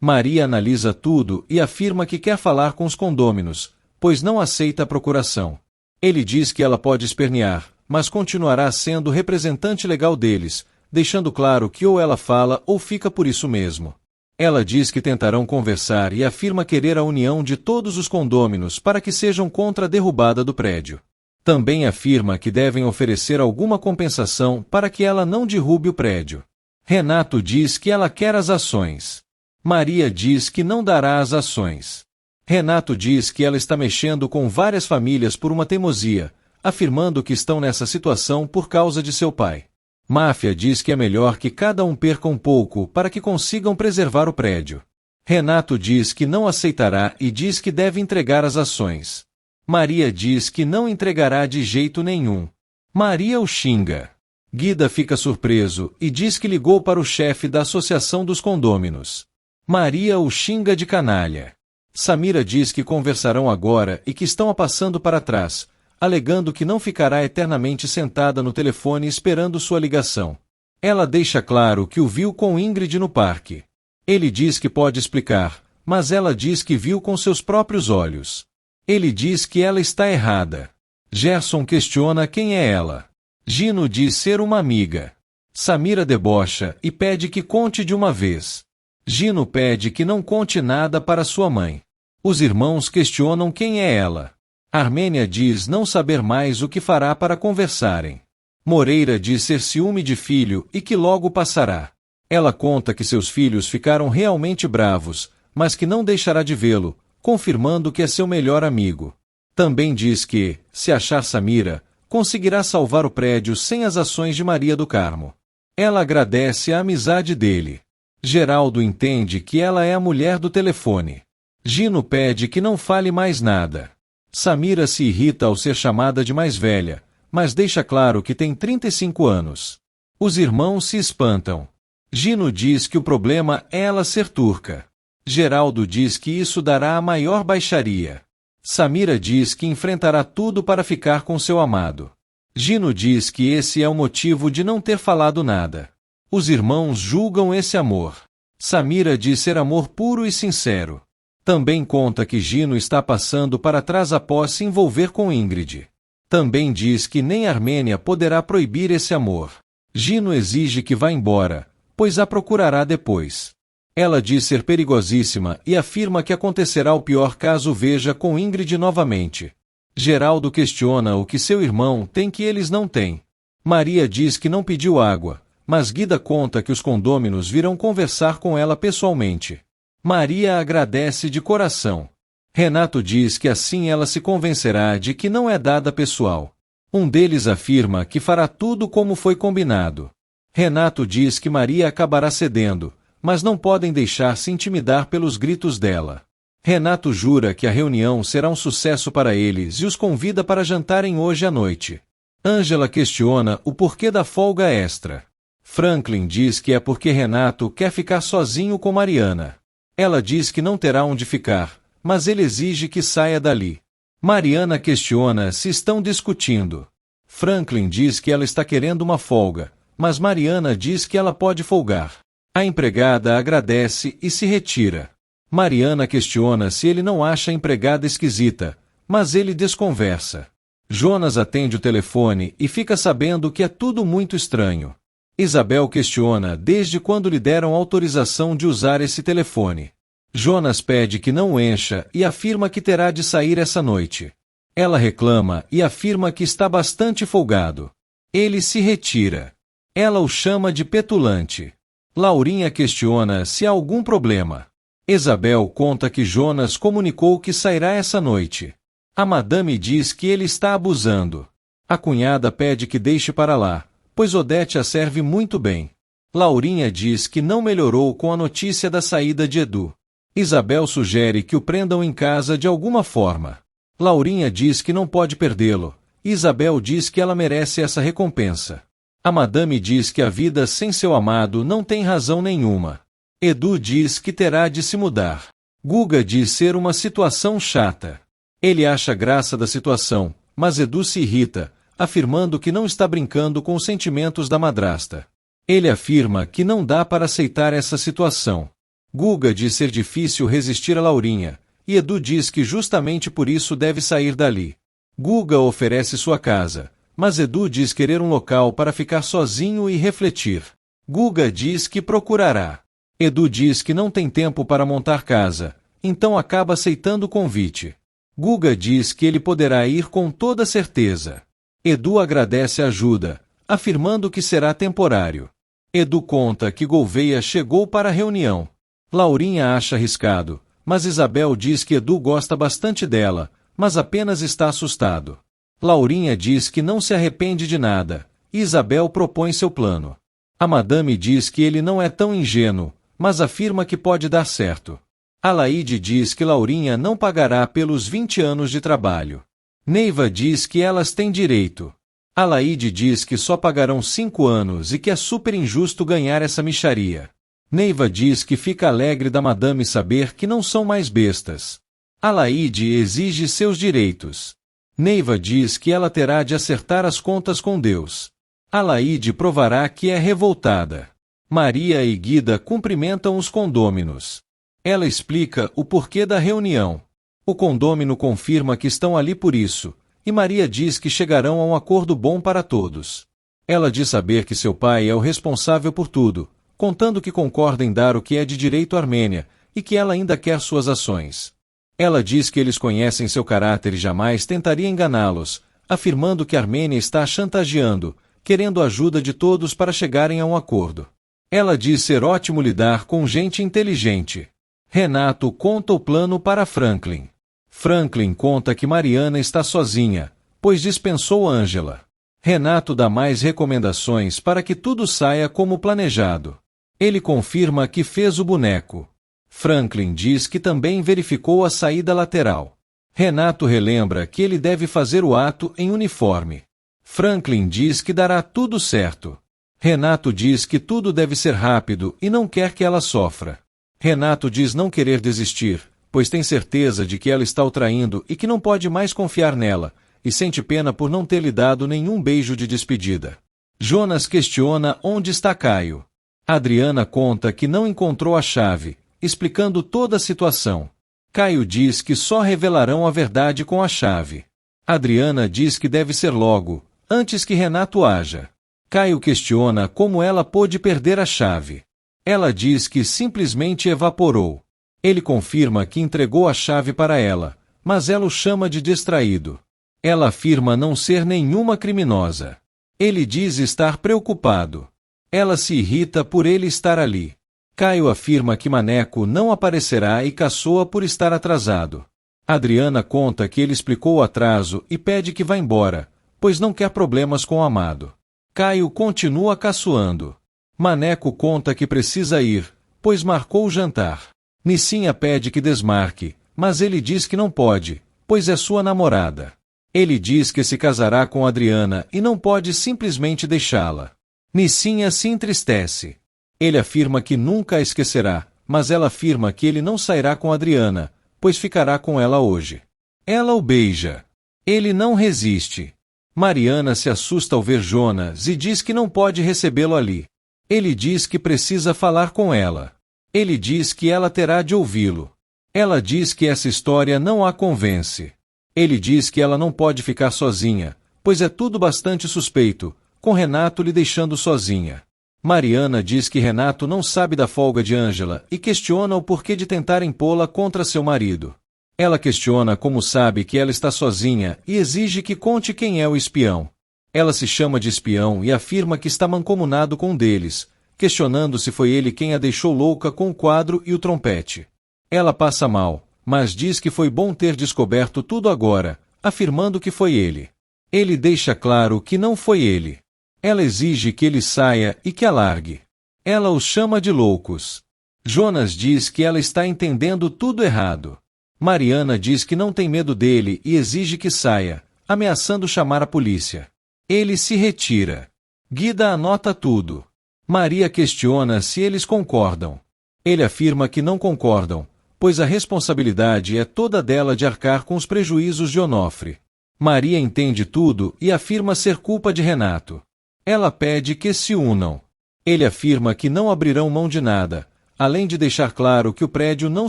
Maria analisa tudo e afirma que quer falar com os condôminos, pois não aceita a procuração. Ele diz que ela pode espernear, mas continuará sendo representante legal deles, deixando claro que ou ela fala ou fica por isso mesmo. Ela diz que tentarão conversar e afirma querer a união de todos os condôminos para que sejam contra a derrubada do prédio. Também afirma que devem oferecer alguma compensação para que ela não derrube o prédio. Renato diz que ela quer as ações. Maria diz que não dará as ações. Renato diz que ela está mexendo com várias famílias por uma teimosia, afirmando que estão nessa situação por causa de seu pai. Máfia diz que é melhor que cada um perca um pouco para que consigam preservar o prédio. Renato diz que não aceitará e diz que deve entregar as ações. Maria diz que não entregará de jeito nenhum. Maria o xinga. Guida fica surpreso e diz que ligou para o chefe da Associação dos Condôminos. Maria o xinga de canalha. Samira diz que conversarão agora e que estão a passando para trás, alegando que não ficará eternamente sentada no telefone esperando sua ligação. Ela deixa claro que o viu com Ingrid no parque. Ele diz que pode explicar, mas ela diz que viu com seus próprios olhos. Ele diz que ela está errada. Gerson questiona quem é ela. Gino diz ser uma amiga. Samira debocha e pede que conte de uma vez. Gino pede que não conte nada para sua mãe. Os irmãos questionam quem é ela. Armênia diz não saber mais o que fará para conversarem. Moreira diz ser ciúme de filho e que logo passará. Ela conta que seus filhos ficaram realmente bravos, mas que não deixará de vê-lo, confirmando que é seu melhor amigo. Também diz que, se achar Samira, conseguirá salvar o prédio sem as ações de Maria do Carmo. Ela agradece a amizade dele. Geraldo entende que ela é a mulher do telefone. Gino pede que não fale mais nada. Samira se irrita ao ser chamada de mais velha, mas deixa claro que tem 35 anos. Os irmãos se espantam. Gino diz que o problema é ela ser turca. Geraldo diz que isso dará a maior baixaria. Samira diz que enfrentará tudo para ficar com seu amado. Gino diz que esse é o motivo de não ter falado nada. Os irmãos julgam esse amor. Samira diz ser amor puro e sincero. Também conta que Gino está passando para trás após se envolver com Ingrid. Também diz que nem Armênia poderá proibir esse amor. Gino exige que vá embora, pois a procurará depois. Ela diz ser perigosíssima e afirma que acontecerá o pior caso veja com Ingrid novamente. Geraldo questiona o que seu irmão tem que eles não têm. Maria diz que não pediu água, mas Guida conta que os condôminos virão conversar com ela pessoalmente. Maria agradece de coração. Renato diz que assim ela se convencerá de que não é dada pessoal. Um deles afirma que fará tudo como foi combinado. Renato diz que Maria acabará cedendo, mas não podem deixar-se intimidar pelos gritos dela. Renato jura que a reunião será um sucesso para eles e os convida para jantarem hoje à noite. Ângela questiona o porquê da folga extra. Franklin diz que é porque Renato quer ficar sozinho com Mariana. Ela diz que não terá onde ficar, mas ele exige que saia dali. Mariana questiona se estão discutindo. Franklin diz que ela está querendo uma folga, mas Mariana diz que ela pode folgar. A empregada agradece e se retira. Mariana questiona se ele não acha a empregada esquisita, mas ele desconversa. Jonas atende o telefone e fica sabendo que é tudo muito estranho. Isabel questiona desde quando lhe deram autorização de usar esse telefone. Jonas pede que não o encha e afirma que terá de sair essa noite. Ela reclama e afirma que está bastante folgado. Ele se retira. Ela o chama de petulante. Laurinha questiona se há algum problema. Isabel conta que Jonas comunicou que sairá essa noite. A madame diz que ele está abusando. A cunhada pede que deixe para lá, pois Odete a serve muito bem. Laurinha diz que não melhorou com a notícia da saída de Edu. Isabel sugere que o prendam em casa de alguma forma. Laurinha diz que não pode perdê-lo. Isabel diz que ela merece essa recompensa. A madame diz que a vida sem seu amado não tem razão nenhuma. Edu diz que terá de se mudar. Guga diz ser uma situação chata. Ele acha graça da situação, mas Edu se irrita, afirmando que não está brincando com os sentimentos da madrasta. Ele afirma que não dá para aceitar essa situação. Guga diz ser difícil resistir a Laurinha, e Edu diz que justamente por isso deve sair dali. Guga oferece sua casa, mas Edu diz querer um local para ficar sozinho e refletir. Guga diz que procurará. Edu diz que não tem tempo para montar casa, então acaba aceitando o convite. Guga diz que ele poderá ir com toda certeza. Edu agradece a ajuda, afirmando que será temporário. Edu conta que Gouveia chegou para a reunião. Laurinha acha arriscado, mas Isabel diz que Edu gosta bastante dela, mas apenas está assustado. Laurinha diz que não se arrepende de nada, e Isabel propõe seu plano. A madame diz que ele não é tão ingênuo, mas afirma que pode dar certo. Alaide diz que Laurinha não pagará pelos 20 anos de trabalho. Neiva diz que elas têm direito. Alaide diz que só pagarão 5 anos e que é super injusto ganhar essa mixaria. Neiva diz que fica alegre da madame saber que não são mais bestas. Alaide exige seus direitos. Neiva diz que ela terá de acertar as contas com Deus. Alaide provará que é revoltada. Maria e Guida cumprimentam os condôminos. Ela explica o porquê da reunião. O condômino confirma que estão ali por isso, e Maria diz que chegarão a um acordo bom para todos. Ela diz saber que seu pai é o responsável por tudo, contando que concorda em dar o que é de direito à Armênia, e que ela ainda quer suas ações. Ela diz que eles conhecem seu caráter e jamais tentaria enganá-los, afirmando que a Armênia está a chantageando, querendo a ajuda de todos para chegarem a um acordo. Ela diz ser ótimo lidar com gente inteligente. Renato conta o plano para Franklin. Franklin conta que Mariana está sozinha, pois dispensou Ângela. Renato dá mais recomendações para que tudo saia como planejado. Ele confirma que fez o boneco. Franklin diz que também verificou a saída lateral. Renato relembra que ele deve fazer o ato em uniforme. Franklin diz que dará tudo certo. Renato diz que tudo deve ser rápido e não quer que ela sofra. Renato diz não querer desistir, pois tem certeza de que ela está o traindo e que não pode mais confiar nela, e sente pena por não ter lhe dado nenhum beijo de despedida. Jonas questiona onde está Caio. Adriana conta que não encontrou a chave, explicando toda a situação. Caio diz que só revelarão a verdade com a chave. Adriana diz que deve ser logo, antes que Renato haja. Caio questiona como ela pôde perder a chave. Ela diz que simplesmente evaporou. Ele confirma que entregou a chave para ela, mas ela o chama de distraído. Ela afirma não ser nenhuma criminosa. Ele diz estar preocupado. Ela se irrita por ele estar ali. Caio afirma que Maneco não aparecerá e caçoa por estar atrasado. Adriana conta que ele explicou o atraso e pede que vá embora, pois não quer problemas com o amado. Caio continua caçoando. Maneco conta que precisa ir, pois marcou o jantar. Nissinha pede que desmarque, mas ele diz que não pode, pois é sua namorada. Ele diz que se casará com Adriana e não pode simplesmente deixá-la. Nissinha se entristece. Ele afirma que nunca a esquecerá, mas ela afirma que ele não sairá com Adriana, pois ficará com ela hoje. Ela o beija. Ele não resiste. Mariana se assusta ao ver Jonas e diz que não pode recebê-lo ali. Ele diz que precisa falar com ela. Ele diz que ela terá de ouvi-lo. Ela diz que essa história não a convence. Ele diz que ela não pode ficar sozinha, pois é tudo bastante suspeito, com Renato lhe deixando sozinha. Mariana diz que Renato não sabe da folga de Ângela e questiona o porquê de tentar impô-la contra seu marido. Ela questiona como sabe que ela está sozinha e exige que conte quem é o espião. Ela se chama de espião e afirma que está mancomunado com um deles, questionando se foi ele quem a deixou louca com o quadro e o trompete. Ela passa mal, mas diz que foi bom ter descoberto tudo agora, afirmando que foi ele. Ele deixa claro que não foi ele. Ela exige que ele saia e que a largue. Ela os chama de loucos. Jonas diz que ela está entendendo tudo errado. Mariana diz que não tem medo dele e exige que saia, ameaçando chamar a polícia. Ele se retira. Guida anota tudo. Maria questiona se eles concordam. Ele afirma que não concordam, pois a responsabilidade é toda dela de arcar com os prejuízos de Onofre. Maria entende tudo e afirma ser culpa de Renato. Ela pede que se unam. Ele afirma que não abrirão mão de nada, além de deixar claro que o prédio não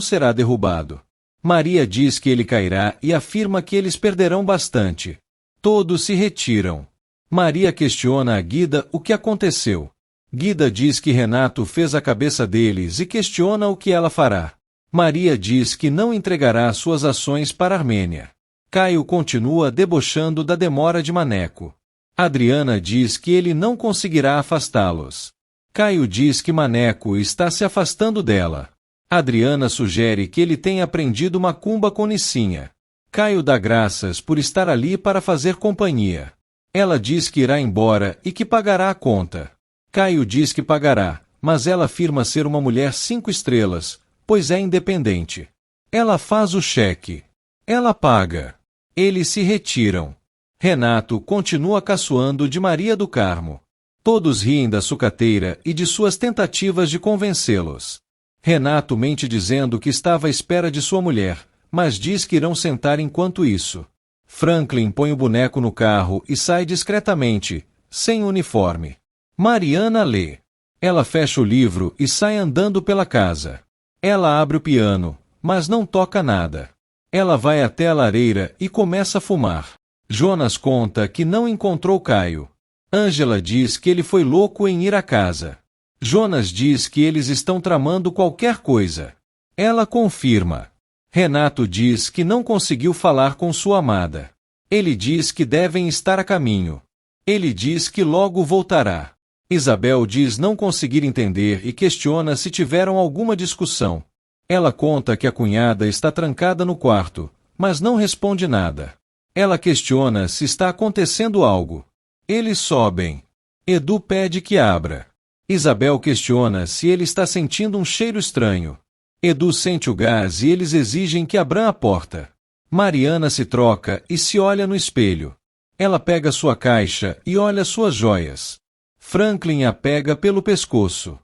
será derrubado. Maria diz que ele cairá e afirma que eles perderão bastante. Todos se retiram. Maria questiona a Guida o que aconteceu. Guida diz que Renato fez a cabeça deles e questiona o que ela fará. Maria diz que não entregará suas ações para a Armênia. Caio continua debochando da demora de Maneco. Adriana diz que ele não conseguirá afastá-los. Caio diz que Maneco está se afastando dela. Adriana sugere que ele tenha aprendido macumba com Nicinha. Caio dá graças por estar ali para fazer companhia. Ela diz que irá embora e que pagará a conta. Caio diz que pagará, mas ela afirma ser uma mulher 5 estrelas, pois é independente. Ela faz o cheque. Ela paga. Eles se retiram. Renato continua caçoando de Maria do Carmo. Todos riem da sucateira e de suas tentativas de convencê-los. Renato mente dizendo que estava à espera de sua mulher, mas diz que irão sentar enquanto isso. Franklin põe o boneco no carro e sai discretamente, sem uniforme. Mariana lê. Ela fecha o livro e sai andando pela casa. Ela abre o piano, mas não toca nada. Ela vai até a lareira e começa a fumar. Jonas conta que não encontrou Caio. Ângela diz que ele foi louco em ir à casa. Jonas diz que eles estão tramando qualquer coisa. Ela confirma. Renato diz que não conseguiu falar com sua amada. Ele diz que devem estar a caminho. Ele diz que logo voltará. Isabel diz não conseguir entender e questiona se tiveram alguma discussão. Ela conta que a cunhada está trancada no quarto, mas não responde nada. Ela questiona se está acontecendo algo. Eles sobem. Edu pede que abra. Isabel questiona se ele está sentindo um cheiro estranho. Edu sente o gás e eles exigem que abram a porta. Mariana se troca e se olha no espelho. Ela pega sua caixa e olha suas joias. Franklin a pega pelo pescoço.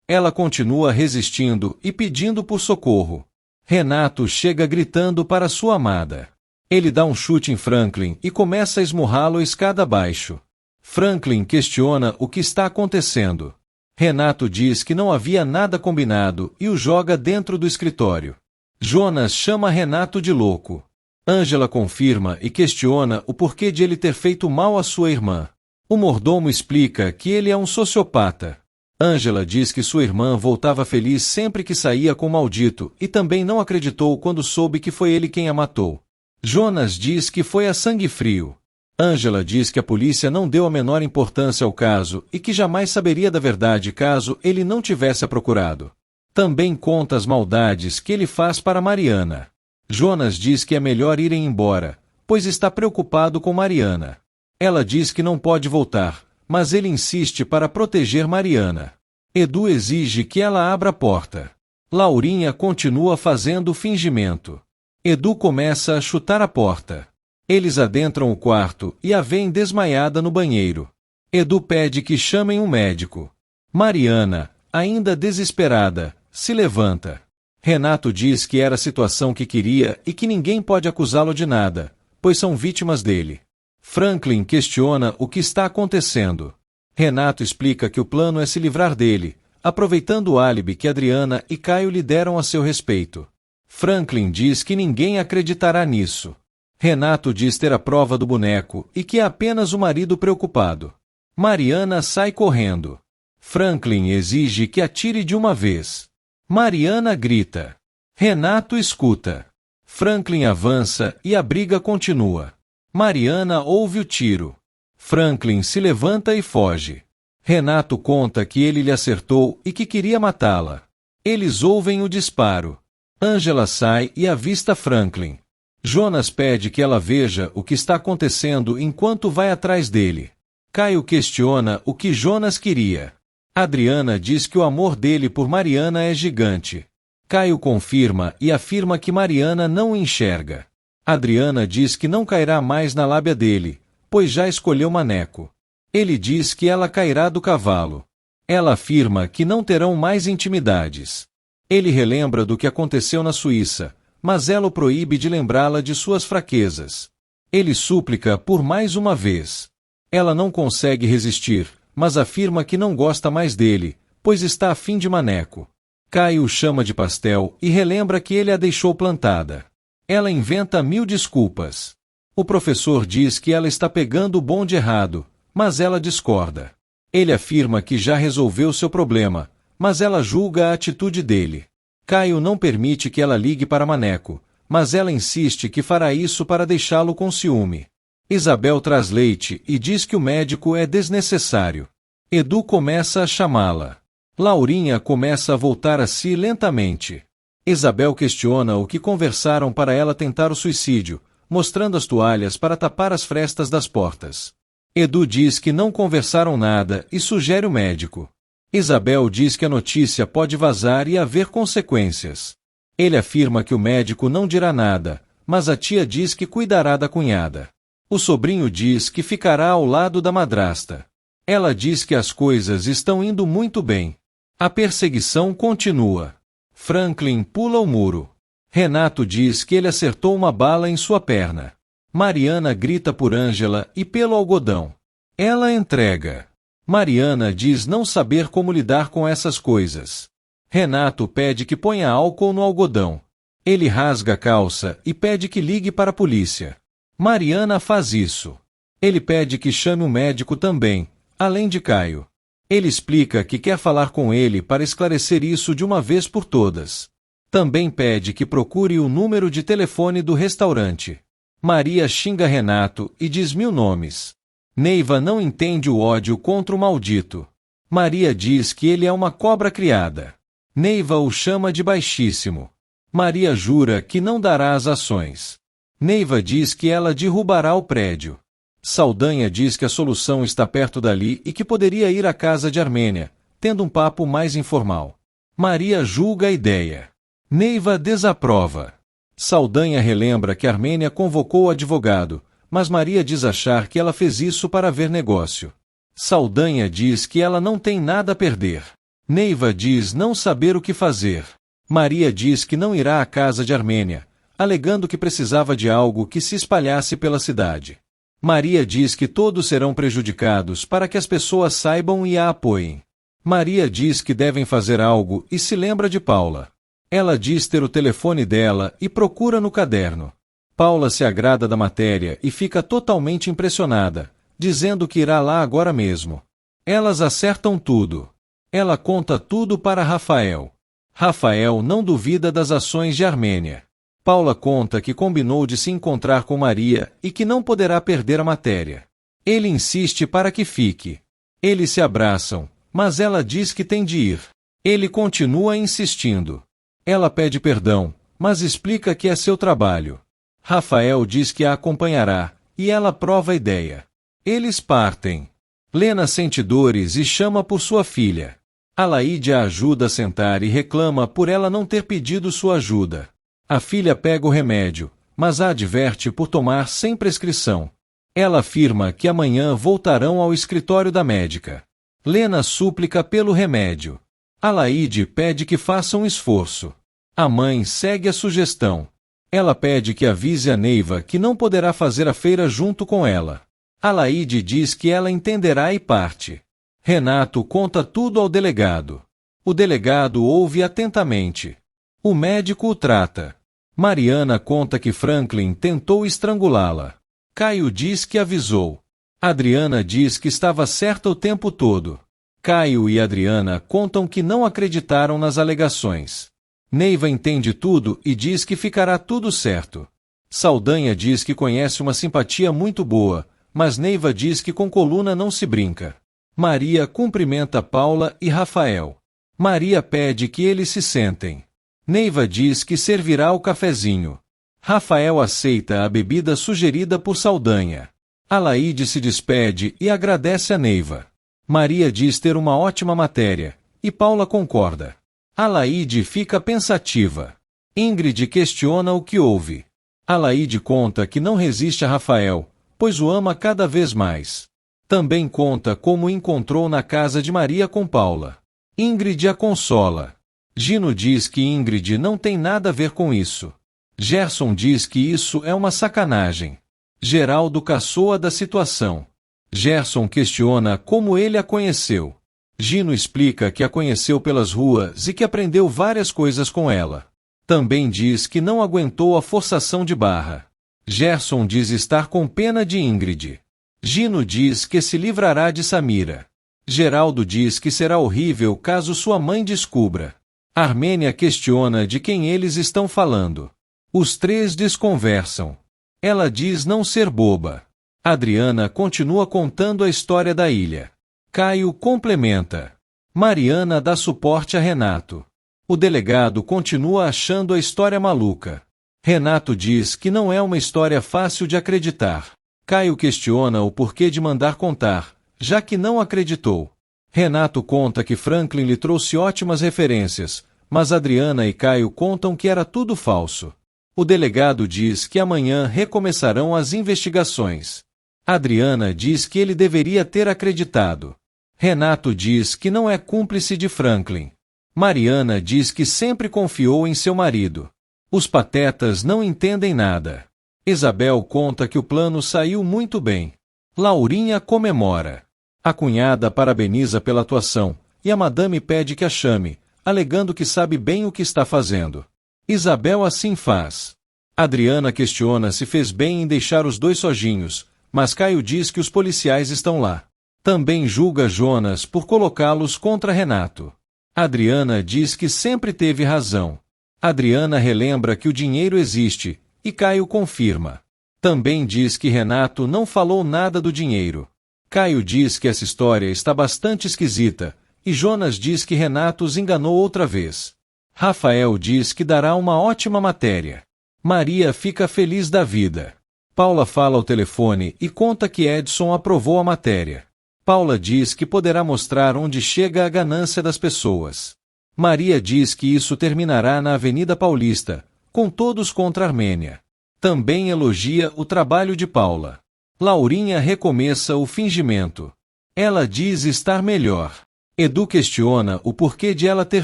Ela continua resistindo e pedindo por socorro. Renato chega gritando para sua amada. Ele dá um chute em Franklin e começa a esmurrá-lo escada abaixo. Franklin questiona o que está acontecendo. Renato diz que não havia nada combinado e o joga dentro do escritório. Jonas chama Renato de louco. Ângela confirma e questiona o porquê de ele ter feito mal à sua irmã. O mordomo explica que ele é um sociopata. Ângela diz que sua irmã voltava feliz sempre que saía com o maldito e também não acreditou quando soube que foi ele quem a matou. Jonas diz que foi a sangue frio. Ângela diz que a polícia não deu a menor importância ao caso e que jamais saberia da verdade caso ele não tivesse a procurado. Também conta as maldades que ele faz para Mariana. Jonas diz que é melhor irem embora, pois está preocupado com Mariana. Ela diz que não pode voltar, mas ele insiste para proteger Mariana. Edu exige que ela abra a porta. Laurinha continua fazendo o fingimento. Edu começa a chutar a porta. Eles adentram o quarto e a veem desmaiada no banheiro. Edu pede que chamem um médico. Mariana, ainda desesperada, se levanta. Renato diz que era a situação que queria e que ninguém pode acusá-lo de nada, pois são vítimas dele. Franklin questiona o que está acontecendo. Renato explica que o plano é se livrar dele, aproveitando o álibi que Adriana e Caio lhe deram a seu respeito. Franklin diz que ninguém acreditará nisso. Renato diz ter a prova do boneco e que é apenas o marido preocupado. Mariana sai correndo. Franklin exige que atire de uma vez. Mariana grita. Renato escuta. Franklin avança e a briga continua. Mariana ouve o tiro. Franklin se levanta e foge. Renato conta que ele lhe acertou e que queria matá-la. Eles ouvem o disparo. Ângela sai e avista Franklin. Jonas pede que ela veja o que está acontecendo enquanto vai atrás dele. Caio questiona o que Jonas queria. Adriana diz que o amor dele por Mariana é gigante. Caio confirma e afirma que Mariana não o enxerga. Adriana diz que não cairá mais na lábia dele, pois já escolheu Maneco. Ele diz que ela cairá do cavalo. Ela afirma que não terão mais intimidades. Ele relembra do que aconteceu na Suíça, mas ela o proíbe de lembrá-la de suas fraquezas. Ele súplica por mais uma vez. Ela não consegue resistir, mas afirma que não gosta mais dele, pois está afim de Maneco. Caio o chama de pastel e relembra que ele a deixou plantada. Ela inventa 1000 desculpas. O professor diz que ela está pegando o bonde errado, mas ela discorda. Ele afirma que já resolveu seu problema, mas ela julga a atitude dele. Caio não permite que ela ligue para Maneco, mas ela insiste que fará isso para deixá-lo com ciúme. Isabel traz leite e diz que o médico é desnecessário. Edu começa a chamá-la. Laurinha começa a voltar a si lentamente. Isabel questiona o que conversaram para ela tentar o suicídio, mostrando as toalhas para tapar as frestas das portas. Edu diz que não conversaram nada e sugere o médico. Isabel diz que a notícia pode vazar e haver consequências. Ele afirma que o médico não dirá nada, mas a tia diz que cuidará da cunhada. O sobrinho diz que ficará ao lado da madrasta. Ela diz que as coisas estão indo muito bem. A perseguição continua. Franklin pula o muro. Renato diz que ele acertou uma bala em sua perna. Mariana grita por Ângela e pelo algodão. Ela entrega. Mariana diz não saber como lidar com essas coisas. Renato pede que ponha álcool no algodão. Ele rasga a calça e pede que ligue para a polícia. Mariana faz isso. Ele pede que chame o médico também, além de Caio. Ele explica que quer falar com ele para esclarecer isso de uma vez por todas. Também pede que procure o número de telefone do restaurante. Maria xinga Renato e diz 1000 nomes. Neiva não entende o ódio contra o maldito. Maria diz que ele é uma cobra criada. Neiva o chama de baixíssimo. Maria jura que não dará as ações. Neiva diz que ela derrubará o prédio. Saldanha diz que a solução está perto dali e que poderia ir à casa de Armênia, tendo um papo mais informal. Maria julga a ideia. Neiva desaprova. Saldanha relembra que Armênia convocou o advogado, mas Maria diz achar que ela fez isso para ver negócio. Saldanha diz que ela não tem nada a perder. Neiva diz não saber o que fazer. Maria diz que não irá à casa de Armênia, alegando que precisava de algo que se espalhasse pela cidade. Maria diz que todos serão prejudicados para que as pessoas saibam e a apoiem. Maria diz que devem fazer algo e se lembra de Paula. Ela diz ter o telefone dela e procura no caderno. Paula se agrada da matéria e fica totalmente impressionada, dizendo que irá lá agora mesmo. Elas acertam tudo. Ela conta tudo para Rafael. Rafael não duvida das ações de Armênia. Paula conta que combinou de se encontrar com Maria e que não poderá perder a matéria. Ele insiste para que fique. Eles se abraçam, mas ela diz que tem de ir. Ele continua insistindo. Ela pede perdão, mas explica que é seu trabalho. Rafael diz que a acompanhará, e ela aprova a ideia. Eles partem. Lena sente dores e chama por sua filha. Alaíde a ajuda a sentar e reclama por ela não ter pedido sua ajuda. A filha pega o remédio, mas a adverte por tomar sem prescrição. Ela afirma que amanhã voltarão ao escritório da médica. Lena súplica pelo remédio. Alaíde pede que faça um esforço. A mãe segue a sugestão. Ela pede que avise a Neiva que não poderá fazer a feira junto com ela. Alaíde diz que ela entenderá e parte. Renato conta tudo ao delegado. O delegado ouve atentamente. O médico o trata. Mariana conta que Franklin tentou estrangulá-la. Caio diz que avisou. Adriana diz que estava certa o tempo todo. Caio e Adriana contam que não acreditaram nas alegações. Neiva entende tudo e diz que ficará tudo certo. Saldanha diz que conhece uma simpatia muito boa, mas Neiva diz que com coluna não se brinca. Maria cumprimenta Paula e Rafael. Maria pede que eles se sentem. Neiva diz que servirá o cafezinho. Rafael aceita a bebida sugerida por Saldanha. Alaíde se despede e agradece a Neiva. Maria diz ter uma ótima matéria, e Paula concorda. Alaíde fica pensativa. Ingrid questiona o que houve. Alaíde conta que não resiste a Rafael, pois o ama cada vez mais. Também conta como o encontrou na casa de Maria com Paula. Ingrid a consola. Gino diz que Ingrid não tem nada a ver com isso. Gerson diz que isso é uma sacanagem. Geraldo caçoa da situação. Gerson questiona como ele a conheceu. Gino explica que a conheceu pelas ruas e que aprendeu várias coisas com ela. Também diz que não aguentou a forçação de barra. Gerson diz estar com pena de Ingrid. Gino diz que se livrará de Samira. Geraldo diz que será horrível caso sua mãe descubra. Armênia questiona de quem eles estão falando. Os três desconversam. Ela diz não ser boba. Adriana continua contando a história da ilha. Caio complementa. Mariana dá suporte a Renato. O delegado continua achando a história maluca. Renato diz que não é uma história fácil de acreditar. Caio questiona o porquê de mandar contar, já que não acreditou. Renato conta que Franklin lhe trouxe ótimas referências, mas Adriana e Caio contam que era tudo falso. O delegado diz que amanhã recomeçarão as investigações. Adriana diz que ele deveria ter acreditado. Renato diz que não é cúmplice de Franklin. Mariana diz que sempre confiou em seu marido. Os patetas não entendem nada. Isabel conta que o plano saiu muito bem. Laurinha comemora. A cunhada parabeniza pela atuação, e a madame pede que a chame, alegando que sabe bem o que está fazendo. Isabel assim faz. Adriana questiona se fez bem em deixar os dois sozinhos, mas Caio diz que os policiais estão lá. Também julga Jonas por colocá-los contra Renato. Adriana diz que sempre teve razão. Adriana relembra que o dinheiro existe, e Caio confirma. Também diz que Renato não falou nada do dinheiro. Caio diz que essa história está bastante esquisita, e Jonas diz que Renato os enganou outra vez. Rafael diz que dará uma ótima matéria. Maria fica feliz da vida. Paula fala ao telefone e conta que Edson aprovou a matéria. Paula diz que poderá mostrar onde chega a ganância das pessoas. Maria diz que isso terminará na Avenida Paulista, com todos contra a Armênia. Também elogia o trabalho de Paula. Laurinha recomeça o fingimento. Ela diz estar melhor. Edu questiona o porquê de ela ter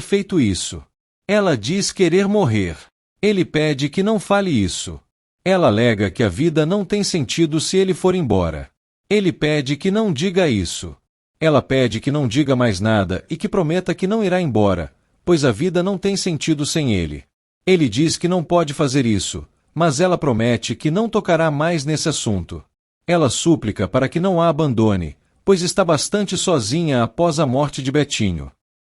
feito isso. Ela diz querer morrer. Ele pede que não fale isso. Ela alega que a vida não tem sentido se ele for embora. Ele pede que não diga isso. Ela pede que não diga mais nada e que prometa que não irá embora, pois a vida não tem sentido sem ele. Ele diz que não pode fazer isso, mas ela promete que não tocará mais nesse assunto. Ela súplica para que não a abandone, pois está bastante sozinha após a morte de Betinho.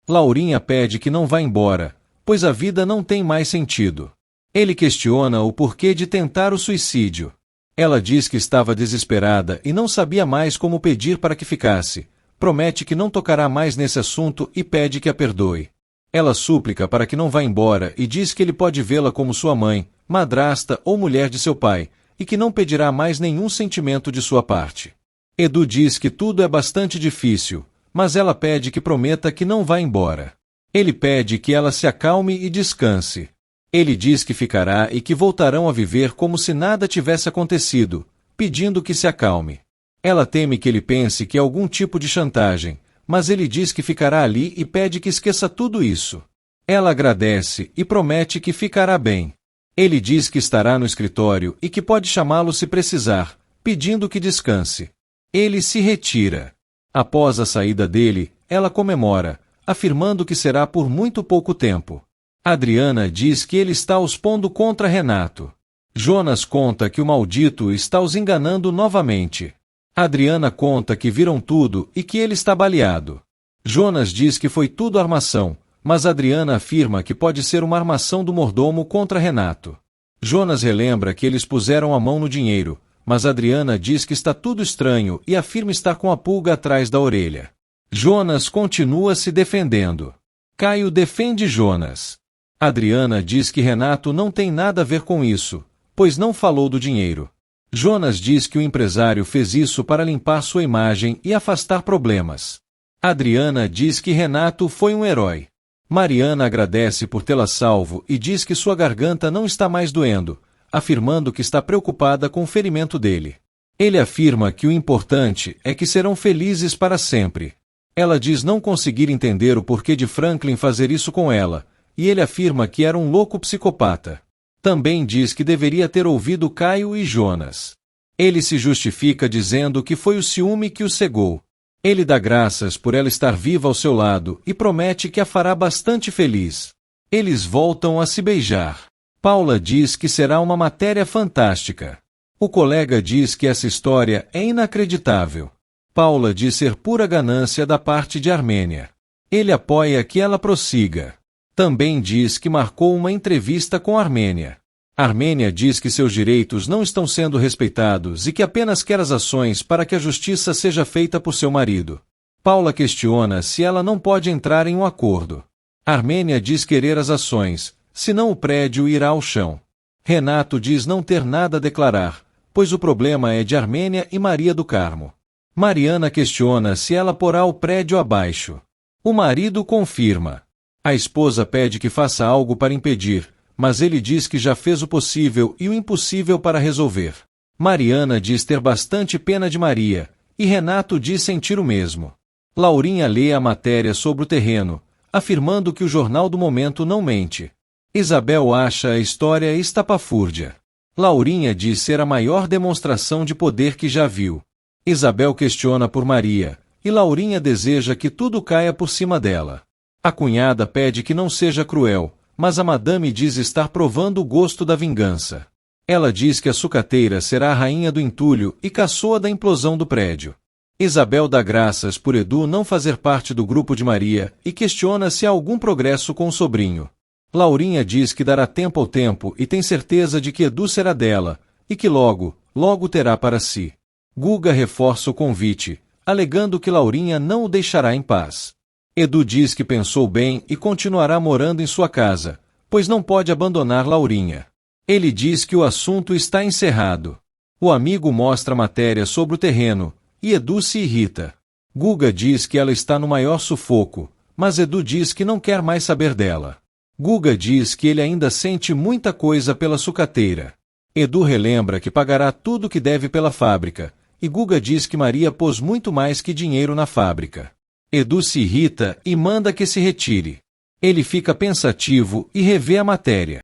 Laurinha pede que não vá embora, pois a vida não tem mais sentido. Ele questiona o porquê de tentar o suicídio. Ela diz que estava desesperada e não sabia mais como pedir para que ficasse. Promete que não tocará mais nesse assunto e pede que a perdoe. Ela súplica para que não vá embora e diz que ele pode vê-la como sua mãe, madrasta ou mulher de seu pai, e que não pedirá mais nenhum sentimento de sua parte. Edu diz que tudo é bastante difícil, mas ela pede que prometa que não vá embora. Ele pede que ela se acalme e descanse. Ele diz que ficará e que voltarão a viver como se nada tivesse acontecido, pedindo que se acalme. Ela teme que ele pense que é algum tipo de chantagem, mas ele diz que ficará ali e pede que esqueça tudo isso. Ela agradece e promete que ficará bem. Ele diz que estará no escritório e que pode chamá-lo se precisar, pedindo que descanse. Ele se retira. Após a saída dele, ela comemora, afirmando que será por muito pouco tempo. Adriana diz que ele está os pondo contra Renato. Jonas conta que o maldito está os enganando novamente. Adriana conta que viram tudo e que ele está baleado. Jonas diz que foi tudo armação, mas Adriana afirma que pode ser uma armação do mordomo contra Renato. Jonas relembra que eles puseram a mão no dinheiro, mas Adriana diz que está tudo estranho e afirma estar com a pulga atrás da orelha. Jonas continua se defendendo. Caio defende Jonas. Adriana diz que Renato não tem nada a ver com isso, pois não falou do dinheiro. Jonas diz que o empresário fez isso para limpar sua imagem e afastar problemas. Adriana diz que Renato foi um herói. Mariana agradece por tê-la salvo e diz que sua garganta não está mais doendo, afirmando que está preocupada com o ferimento dele. Ele afirma que o importante é que serão felizes para sempre. Ela diz não conseguir entender o porquê de Franklin fazer isso com ela, e ele afirma que era um louco psicopata. Também diz que deveria ter ouvido Caio e Jonas. Ele se justifica dizendo que foi o ciúme que o cegou. Ele dá graças por ela estar viva ao seu lado e promete que a fará bastante feliz. Eles voltam a se beijar. Paula diz que será uma matéria fantástica. O colega diz que essa história é inacreditável. Paula diz ser pura ganância da parte de Armênia. Ele apoia que ela prossiga. Também diz que marcou uma entrevista com Armênia. Armênia diz que seus direitos não estão sendo respeitados e que apenas quer as ações para que a justiça seja feita por seu marido. Paula questiona se ela não pode entrar em um acordo. Armênia diz querer as ações, senão o prédio irá ao chão. Renato diz não ter nada a declarar, pois o problema é de Armênia e Maria do Carmo. Mariana questiona se ela porá o prédio abaixo. O marido confirma. A esposa pede que faça algo para impedir, mas ele diz que já fez o possível e o impossível para resolver. Mariana diz ter bastante pena de Maria, e Renato diz sentir o mesmo. Laurinha lê a matéria sobre o terreno, afirmando que o jornal do momento não mente. Isabel acha a história estapafúrdia. Laurinha diz ser a maior demonstração de poder que já viu. Isabel questiona por Maria, e Laurinha deseja que tudo caia por cima dela. A cunhada pede que não seja cruel, mas a madame diz estar provando o gosto da vingança. Ela diz que a sucateira será a rainha do entulho e caçoa da implosão do prédio. Isabel dá graças por Edu não fazer parte do grupo de Maria e questiona se há algum progresso com o sobrinho. Laurinha diz que dará tempo ao tempo e tem certeza de que Edu será dela, e que logo, logo terá para si. Guga reforça o convite, alegando que Laurinha não o deixará em paz. Edu diz que pensou bem e continuará morando em sua casa, pois não pode abandonar Laurinha. Ele diz que o assunto está encerrado. O amigo mostra a matéria sobre o terreno, e Edu se irrita. Guga diz que ela está no maior sufoco, mas Edu diz que não quer mais saber dela. Guga diz que ele ainda sente muita coisa pela sucateira. Edu relembra que pagará tudo que deve pela fábrica, e Guga diz que Maria pôs muito mais que dinheiro na fábrica. Edu se irrita e manda que se retire. Ele fica pensativo e revê a matéria.